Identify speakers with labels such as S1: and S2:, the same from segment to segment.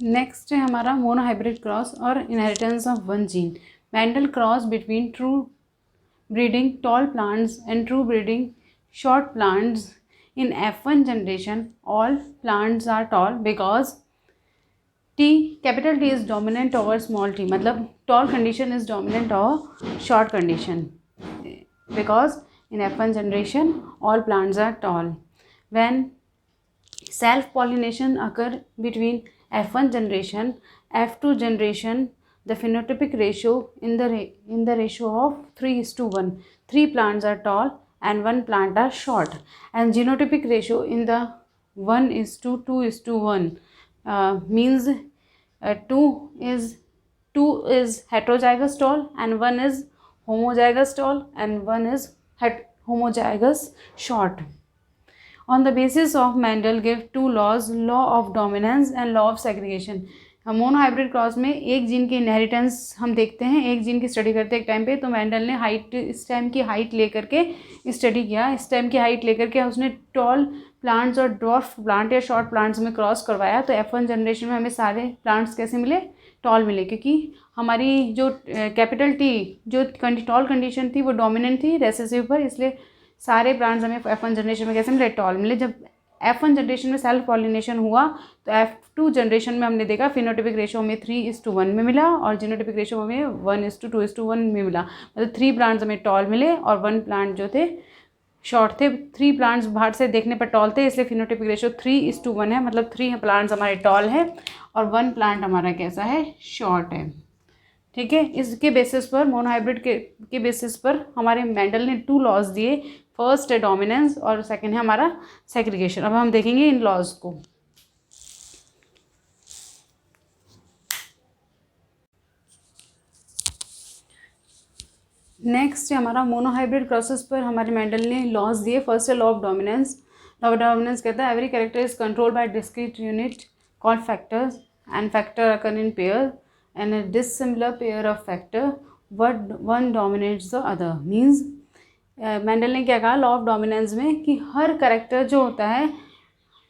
S1: Next है हमारा monohybrid cross और inheritance of one gene. Mendel cross between true breeding tall plants and true breeding short plants in F1 generation. All plants are tall because T, capital T is dominant over small t, मतलब tall condition is dominant over short condition, because in F1 generation all plants are tall. When self pollination occur between F1 generation F2 generation, the phenotypic ratio in the ratio of 3:1, 3 plants are tall and 1 plant are short, and genotypic ratio in the 1:2:1 means 2 is heterozygous tall and 1 is homozygous tall and 1 is homozygous short. On the basis of Mendel give two laws, law of dominance and law of segregation. हम monohybrid cross में एक gene की inheritance हम देखते हैं, एक gene की study करते हैं एक टाइम पे। तो मेंडल ने हाइट, स्टेम की हाइट लेकर के स्टडी किया। स्टेम की हाइट लेकर के उसने टॉल प्लांट्स और ड्वार्फ प्लांट या शॉर्ट प्लांट्स में क्रॉस करवाया। तो F1 जनरेशन में हमें सारे प्लांट्स कैसे मिले? टॉल मिले, क्योंकि हमारी जो कैपिटल टी जो टॉल कंडीशन थी वो डोमिनेंट थी रेसेसिव पर, इसलिए सारे प्लांट्स हमें F1 जनरेशन में कैसे मिले? टॉल मिले। जब F1 जनरेशन में सेल्फ पॉलिनेशन हुआ तो F2 जनरेशन में हमने देखा फिनोटिपिक रेशो हमें 3:1 में मिला और जीनोटिपिक रेशो हमें 1:2:1 में मिला। मतलब 3 प्लांट्स हमें टॉल मिले और 1 प्लांट जो थे शॉर्ट थे। 3 प्लांट्स बाहर से देखने पर टॉल थे, इसलिए फिनोटिपिक रेशो 3:1 है। मतलब 3 प्लांट्स हमारे टॉल है और 1 प्लांट हमारा कैसा है? शॉर्ट है। ठीक है, इसके बेसिस पर, मोनोहाइब्रिड के बेसिस पर हमारे मेंडल ने 2 लॉज दिए। फर्स्ट है डोमिनेंस और सेकंड है हमारा सेग्रीगेशन। अब हम देखेंगे इन लॉज को। नेक्स्ट है हमारा मोनोहाइब्रिड क्रॉसेस पर हमारे मेंडल ने लॉज दिए। फर्स्ट है law of dominance. Law of dominance कहता है every character is controlled by discrete unit called factors and factor occur in pair and a dissimilar pair of factor, but one dominates the other. Means Mendel ने क्या कहा law of dominance में कि हर character जो होता है,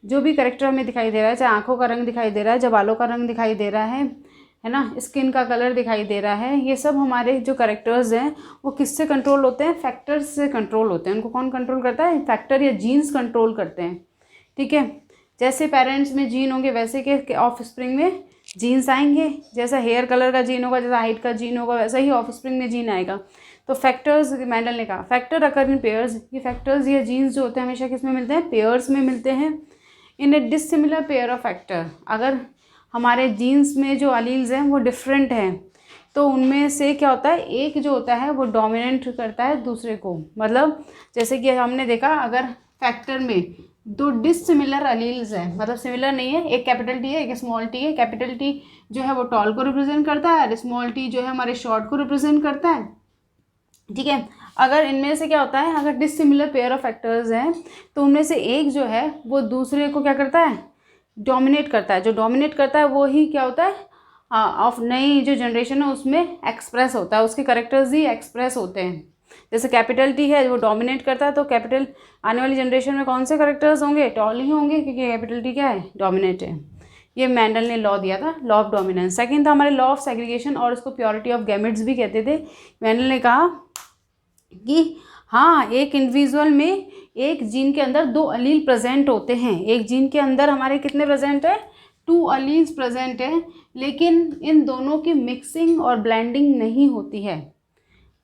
S1: जो भी करेक्टर हमें दिखाई दे रहा है, चाहे आंखों का रंग दिखाई दे रहा है, जब बालों का रंग दिखाई दे रहा है ना, स्किन का कलर दिखाई दे रहा है, ये सब हमारे जो करेक्टर्स हैं वो किससे कंट्रोल होते हैं? फैक्टर्स से कंट्रोल होते हैं। उनको कौन कंट्रोल करता है? फैक्टर या जीन्स कंट्रोल करते हैं। ठीक है, जैसे पेरेंट्स में जीन होंगे वैसे के ऑफस्प्रिंग में जीन्स आएंगे। जैसा हेयर कलर का जीन होगा, जैसा हाइट का जीन होगा, वैसा ही ऑफस्प्रिंग में जीन आएगा। तो फैक्टर्स, मेंडल ने कहा फैक्टर अकर इन पेयर्स। ये फैक्टर्स या जीन्स जो होते हैं हमेशा किस में मिलते हैं? पेयर्स में मिलते हैं। इन ए डिसिमिलर पेयर ऑफ फैक्टर, अगर हमारे जीन्स में जो अलील्स हैं वो डिफरेंट हैं तो उनमें से क्या होता है? एक जो होता है वो डोमिनेट करता है दूसरे को। मतलब जैसे कि हमने देखा अगर फैक्टर में 2 डिसिमिलर अलील्स हैं, मतलब सिमिलर नहीं है, एक कैपिटल टी है एक स्मॉल टी है। कैपिटल टी जो है वो टॉल को रिप्रेजेंट करता है और स्मॉल टी जो है हमारे शॉर्ट को रिप्रेजेंट करता है। ठीक है, अगर इनमें से क्या होता है, अगर डिसिमिलर पेयर ऑफ फैक्टर्स हैं तो उनमें से एक जो है वो दूसरे को क्या करता है? डोमिनेट करता है। जो डोमिनेट करता है वो ही क्या होता है? ऑफ नई जो जनरेशन है उसमें एक्सप्रेस होता है, उसके करेक्टर्स ही एक्सप्रेस होते हैं। जैसे कैपिटल टी है वो डोमिनेट करता है, तो कैपिटल आने वाली जनरेशन में कौन से करेक्टर्स होंगे? टॉल ही होंगे, क्योंकि कैपिटल टी क्या है? डोमिनेट है। ये मेंडल ने लॉ दिया था, लॉ ऑफ डोमिनेंस। सेकंड था हमारे लॉ ऑफ सेग्रीगेशन, और इसको प्योरिटी ऑफ गैमेट्स भी कहते थे। मेंडल ने कहा कि हाँ, एक इंडिविजुअल में एक जीन के अंदर 2 अलील प्रेजेंट होते हैं। एक जीन के अंदर हमारे कितने प्रेजेंट है? 2 अलील्स प्रेजेंट है, लेकिन इन दोनों की मिक्सिंग और ब्लेंडिंग नहीं होती है।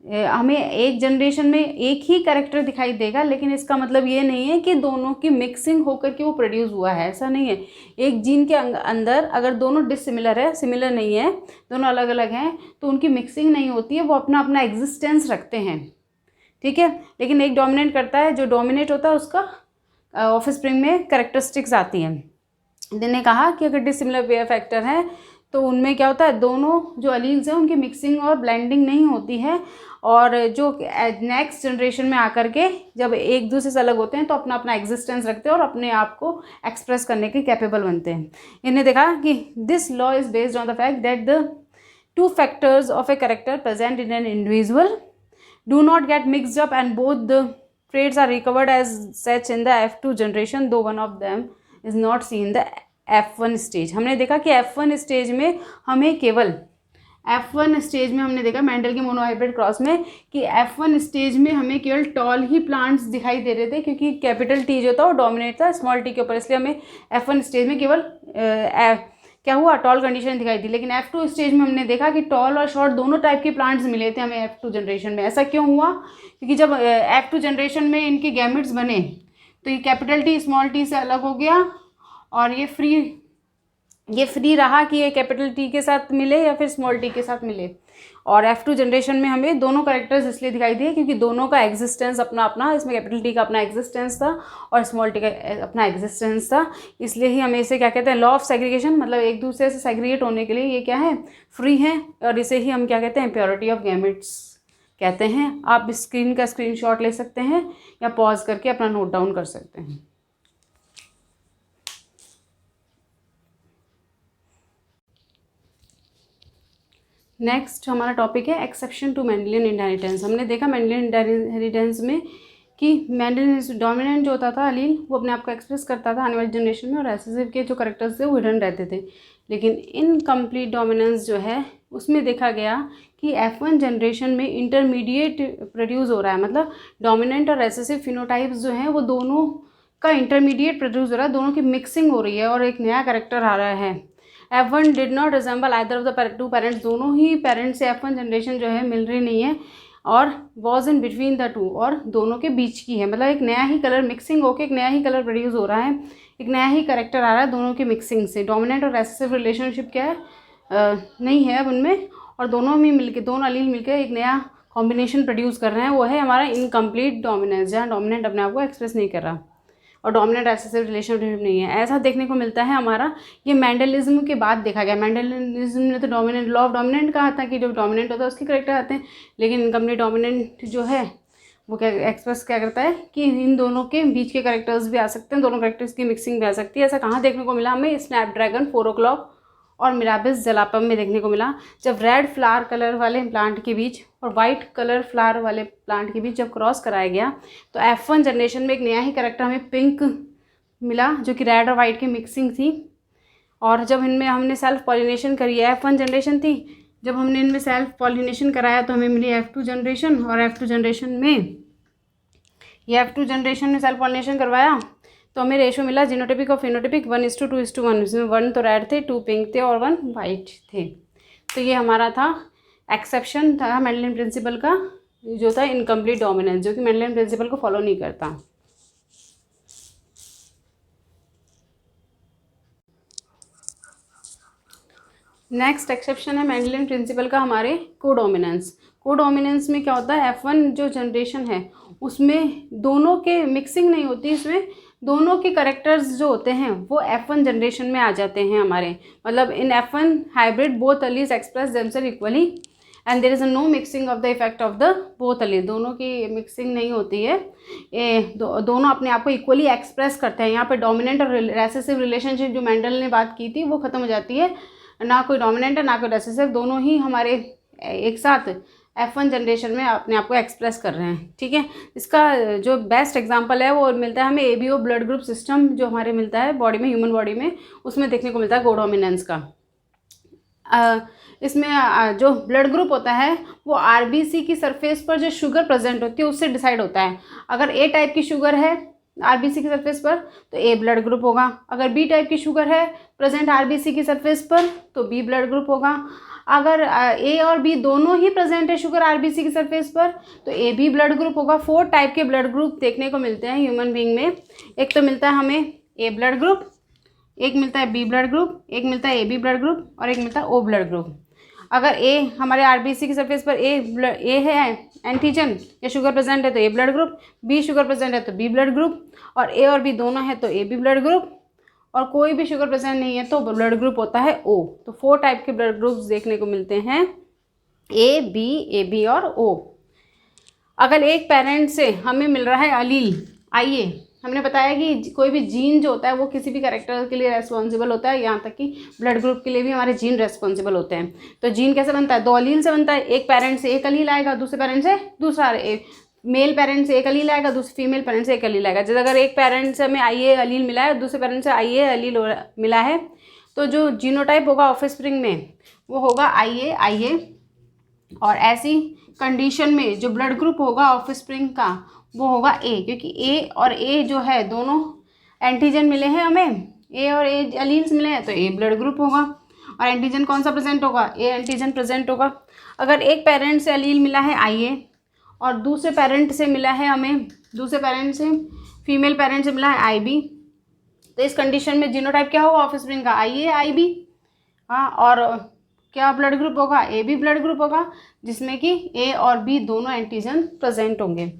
S1: हमें एक जनरेशन में एक ही कैरेक्टर दिखाई देगा, लेकिन इसका मतलब ये नहीं है कि दोनों की मिक्सिंग होकर के वो प्रोड्यूस हुआ है, ऐसा नहीं है। एक जीन के अंदर अगर दोनों डिसिमिलर है, सिमिलर नहीं है, दोनों अलग अलग हैं, तो उनकी मिक्सिंग नहीं होती है, वो अपना अपना एग्जिस्टेंस रखते हैं। ठीक है, लेकिन एक डोमिनेट करता है, जो डोमिनेट होता है उसका ऑफस्प्रिंग में कैरेक्टरिस्टिक्स आती हैं। इन्होंने कहा कि अगर डिसिमिलर पेयर फैक्टर है तो उनमें क्या होता है? दोनों जो अलील्स हैं उनकी मिक्सिंग और ब्लेंडिंग नहीं होती है, और जो नेक्स्ट जनरेशन में आकर के जब एक दूसरे से अलग होते हैं तो अपना अपना एग्जिस्टेंस रखते हैं और अपने आप को एक्सप्रेस करने के कैपेबल बनते हैं। इन्हें देखा कि this law is based on the fact that the 2 factors of a character present in an individual do not get mixed up and both the traits are recovered as such in the F2 generation, though one of them is not seen in the F1 stage. हमने देखा कि F1 stage में हमें केवल F1 stage में हमने देखा Mendel के मोनोहाइब्रिड क्रॉस में कि F1 स्टेज में हमें केवल टॉल ही प्लांट्स दिखाई दे रहे थे, क्योंकि कैपिटल T जो था वो डोमिनेट था स्मॉल t के ऊपर, इसलिए हमें F1 स्टेज में केवल क्या हुआ, टॉल कंडीशन दिखाई दी। लेकिन F2 स्टेज में हमने देखा कि टॉल और शॉर्ट दोनों टाइप के प्लांट्स मिले थे हमें F2 जनरेशन में। ऐसा क्यों हुआ? क्योंकि जब F2 जनरेशन में इनके गैमेट्स बने तो ये कैपिटल T स्मॉल t से अलग हो गया, और ये फ्री रहा कि ये कैपिटल T के साथ मिले या फिर स्मॉल t के साथ मिले। और F2 जनरेशन में हमें दोनों कैरेक्टर्स इसलिए दिखाई दिए क्योंकि दोनों का एग्जिस्टेंस अपना अपना, इसमें कैपिटल T का अपना एग्जिस्टेंस था और स्मॉल t का अपना एग्जिस्टेंस था। इसलिए ही हमें इसे क्या कहते हैं, लॉ ऑफ सेग्रीगेशन, मतलब एक दूसरे से सेग्रीगेट होने के लिए ये क्या है, फ्री है, और इसे ही हम क्या कहते हैं, प्योरिटी ऑफ गैमेट्स कहते हैं। आप स्क्रीन का स्क्रीनशॉट ले सकते हैं या पॉज करके अपना नोट डाउन कर सकते हैं। नेक्स्ट हमारा टॉपिक है एक्सेप्शन टू मेंडेलियन इनहेरिटेंस। हमने देखा मेंडेलियन इनहेरिटेंस में कि मेंडेलियन डोमिनेंट जो होता था अलील, वो अपने आप को एक्सप्रेस करता था आने वाली जनरेशन में, और रेसेसिव के जो कैरेक्टर्स थे वो हिडन रहते थे। लेकिन इनकम्प्लीट डोमिनेंस जो है उसमें देखा गया कि F1 जनरेशन में इंटरमीडिएट प्रोड्यूस हो रहा है, मतलब डोमिनेंट और रेसेसिव फिनोटाइप्स जो हैं वो दोनों का इंटरमीडिएट प्रोड्यूस हो रहा है, दोनों की मिक्सिंग हो रही है और एक नया कैरेक्टर आ रहा है। F1 did not resemble either of the two parents, दोनों ही पेरेंट्स से F1 जनरेशन जो है मिल रही नहीं है, और was in between the two, और दोनों के बीच की है, मतलब एक नया ही कलर मिक्सिंग होकर एक नया ही कलर प्रोड्यूस हो रहा है, एक नया ही कैरेक्टर आ रहा है दोनों की मिक्सिंग से। डोमिनेंट और रेसेसिव रिलेशनशिप क्या है, नहीं है अब उनमें, और दोनों में मिलके, दोनों अलील मिलकर एक नया कॉम्बिनेशन प्रोड्यूस कर रहे हैं, वो है हमारा इनकम्प्लीट डोमिनेंस, जहाँ डोमिनेंट अपने आप को एक्सप्रेस नहीं कर रहा और डोमिनेंट रेसेसिव रिलेशनशिप नहीं है। ऐसा देखने को मिलता है हमारा, ये मेंडलिज्म के बाद देखा गया। मेंडलिज्म ने तो डोमिनेंट, लॉ ऑफ डोमिनेंट कहा था कि जो डोमिनेंट होता है उसके करेक्टर आते हैं, लेकिन इनकम्प्लीट डोमिनेंट जो है वो क्या एक्सप्रेस क्या करता है कि इन दोनों के बीच के करेक्टर्स भी आ सकते हैं, दोनों करेक्टर्स की मिक्सिंग भी आ सकती है। ऐसा कहाँ देखने को मिला हमें, स्नैपड्रैगन, 4 o'clock और मिराबिस जलापम में देखने को मिला, जब रेड फ्लावर कलर वाले प्लांट के बीच और वाइट कलर फ्लावर वाले प्लांट के बीच जब क्रॉस कराया गया तो F1 जनरेशन में एक नया ही करेक्टर हमें पिंक मिला, जो कि रेड और वाइट की मिक्सिंग थी। और जब इनमें हमने सेल्फ पॉलिनेशन करी है, F1 जनरेशन थी, जब हमने इनमें सेल्फ पॉलिनेशन कराया तो हमें मिली F2 जनरेशन, और F2 जनरेशन में सेल्फ पॉलिनेशन करवाया तो हमें रेशो मिला जीनोटिपिक और फिनोटिपिक 1:2:1, इसमें 1 तो रेड थे, 2 पिंक थे और 1 वाइट थे। तो ये हमारा था एक्सेप्शन था मेंडलियन प्रिंसिपल का, जो था इनकम्प्लीट डोमिनेंस, जो कि मेंडलियन प्रिंसिपल को फॉलो नहीं करता। नेक्स्ट एक्सेप्शन है मेंडलियन प्रिंसिपल का हमारे कोडोमिनेंस। कोडोमिनेंस में क्या होता है, F1 जो जनरेशन है उसमें दोनों के मिक्सिंग नहीं होती, इसमें दोनों के करेक्टर्स जो होते हैं वो F1 जनरेशन में आ जाते हैं हमारे, मतलब in F1 hybrid both alleles express themself equally and there is no mixing of the effect of the both alleles, दोनों की मिक्सिंग नहीं होती है, दोनों अपने आप को इक्वली एक्सप्रेस करते हैं। यहाँ पे डोमिनेंट और रेसेसिव रिलेशनशिप जो मेंडल ने बात की थी वो खत्म हो जाती है, ना कोई डोमिनेंट है ना कोई रेसेसिव, दोनों ही हमारे एक साथ F1 जनरेशन में अपने आप को एक्सप्रेस कर रहे हैं। ठीक है, इसका जो बेस्ट एग्जांपल है वो मिलता है हमें ABO ब्लड ग्रुप सिस्टम जो हमारे मिलता है बॉडी में, ह्यूमन बॉडी में, उसमें देखने को मिलता है कोडोमिनेंस का। इसमें जो ब्लड ग्रुप होता है वो RBC की सरफेस पर जो शुगर प्रेजेंट होती है उससे डिसाइड होता है। अगर A टाइप की शुगर है RBC की सरफेस पर तो A ब्लड ग्रुप होगा, अगर B टाइप की शुगर है प्रेजेंट RBC की सरफेस पर तो B ब्लड ग्रुप होगा, अगर A और B दोनों ही प्रेजेंट है शुगर RBC की सरफेस पर तो AB ब्लड ग्रुप होगा। 4 टाइप के ब्लड ग्रुप देखने को मिलते हैं ह्यूमन बीइंग में। एक तो मिलता है हमें A ब्लड ग्रुप, एक मिलता है B ब्लड ग्रुप, एक मिलता है AB ब्लड ग्रुप और एक मिलता है O ब्लड ग्रुप। अगर A हमारे RBC की सरफेस पर A है एंटीजन या शुगर प्रेजेंट है तो A blood group, B sugar present है तो B ब्लड ग्रुप, और A और B दोनों है तो AB ब्लड ग्रुप, और कोई भी शुगर प्रेजेंट नहीं है तो ब्लड ग्रुप होता है O। तो 4 टाइप के ब्लड ग्रुप्स देखने को मिलते हैं, A, B, AB और O। अगर एक पेरेंट से हमें मिल रहा है अलील, आइए हमने बताया कि कोई भी जीन जो होता है वो किसी भी कैरेक्टर के लिए रेस्पॉन्सिबल होता है, यहाँ तक कि ब्लड ग्रुप के लिए भी हमारे जीन रेस्पॉन्सिबल होते हैं। तो जीन कैसे बनता है, 2 अलील से बनता है, एक पेरेंट से एक अलील आएगा, दूसरे पेरेंट से दूसरा मेल पेरेंट से एक अलील आएगा, दूसरे फीमेल पेरेंट से एक अलील आएगा। जैसे अगर एक पेरेंट से हमें IA अलील मिला है, दूसरे पेरेंट से IA अलील मिला है, तो जो जीनोटाइप होगा ऑफस्प्रिंग में वो होगा IA। और ऐसी कंडीशन में जो ब्लड ग्रुप होगा ऑफस्प्रिंग का वो होगा A, क्योंकि A और A जो है दोनों एंटीजन मिले हैं हमें, A और A अलील्स मिले हैं, तो A ब्लड ग्रुप होगा। और एंटीजन कौन सा प्रेजेंट होगा? A एंटीजन प्रेजेंट होगा। अगर एक पेरेंट से अलील मिला है IA और दूसरे पेरेंट से मिला है हमें, दूसरे पेरेंट से फीमेल पेरेंट से मिला है IB, तो इस कंडीशन में जीनोटाइप क्या होगा ऑफस्प्रिंग का? IA IB। हाँ, और क्या ब्लड ग्रुप होगा? AB ब्लड ग्रुप होगा, जिसमें कि A और B दोनों एंटीजन प्रेजेंट होंगे।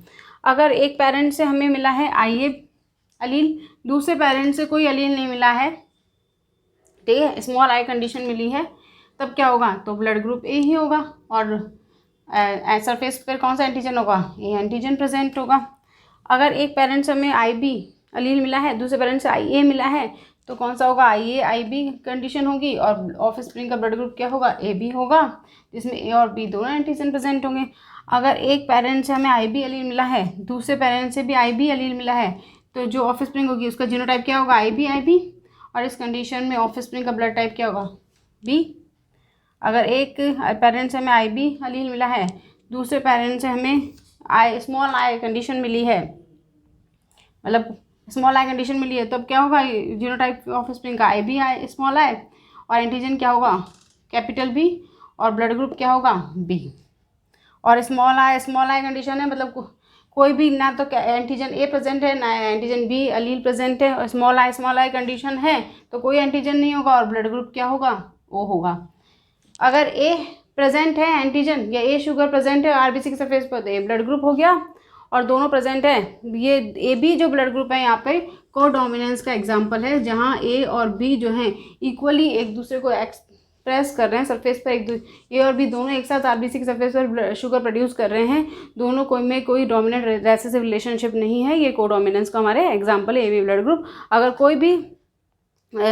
S1: अगर एक पेरेंट से हमें मिला है IA अलील, दूसरे पेरेंट से कोई अलील नहीं मिला है, ठीक है, स्मॉल I कंडीशन मिली है, तब क्या होगा? तो ब्लड ग्रुप A ही होगा। और सरफेस पर कौन सा एंटीजन होगा? A एंटीजन प्रेजेंट होगा। अगर एक पेरेंट से हमें IB अलील मिला है, दूसरे पेरेंट से IA मिला है, तो कौन सा होगा? IA IB कंडीशन होगी। और ऑफस्प्रिंग का ब्लड ग्रुप क्या होगा? AB होगा, जिसमें A और B दोनों एंटीजन प्रेजेंट होंगे। अगर एक पेरेंट से हमें IB अलील मिला है, दूसरे पेरेंट से भी IB अलील मिला है, तो जो ऑफस्प्रिंग होगी उसका जीनोटाइप क्या होगा? IB IB। और इस कंडीशन में ऑफस्प्रिंग का ब्लड टाइप क्या होगा? B। अगर एक पेरेंट से हमें IB अलील मिला है, दूसरे पेरेंट से हमें स्मॉल I कंडीशन मिली है, मतलब स्मॉल I कंडीशन मिली है, तब क्या होगा जीनोटाइप ऑफस्प्रिंग का? IB small I। और एंटीजन क्या होगा? Capital B। और ब्लड ग्रुप क्या होगा? B। और स्मॉल I कंडीशन है, मतलब कोई भी ना तो एंटीजन A प्रेजेंट है ना एंटीजन B अलील प्रेजेंट है, और स्मॉल I कंडीशन है तो कोई एंटीजन नहीं होगा, और ब्लड ग्रुप क्या होगा? O होगा। अगर A प्रेजेंट है एंटीजन या A शुगर प्रेजेंट है RBC के सरफेस पर, तो A ब्लड ग्रुप हो गया। और दोनों प्रेजेंट है, ये AB जो ब्लड ग्रुप है यहाँ पे कोडोमिनेंस का एग्जांपल है, जहाँ A और B जो हैं इक्वली एक दूसरे को एक्सप्रेस कर रहे हैं सरफेस पर। A और B दोनों एक साथ RBC के सरफेस पर शुगर प्रोड्यूस कर रहे हैं, दोनों में कोई डोमिनेंट रेसेसिव रिलेशनशिप नहीं है। ये कोडोमिनेंस का हमारे एग्जाम्पल है AB ब्लड ग्रुप। अगर कोई भी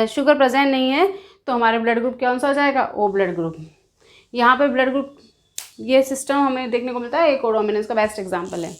S1: शुगर प्रेजेंट नहीं है तो हमारे ब्लड ग्रुप कौन सा हो जाएगा? O blood group. यहाँ पे ब्लड ग्रुप ये सिस्टम हमें देखने को मिलता है, एक कोडोमिनेंस का बेस्ट एग्जांपल है।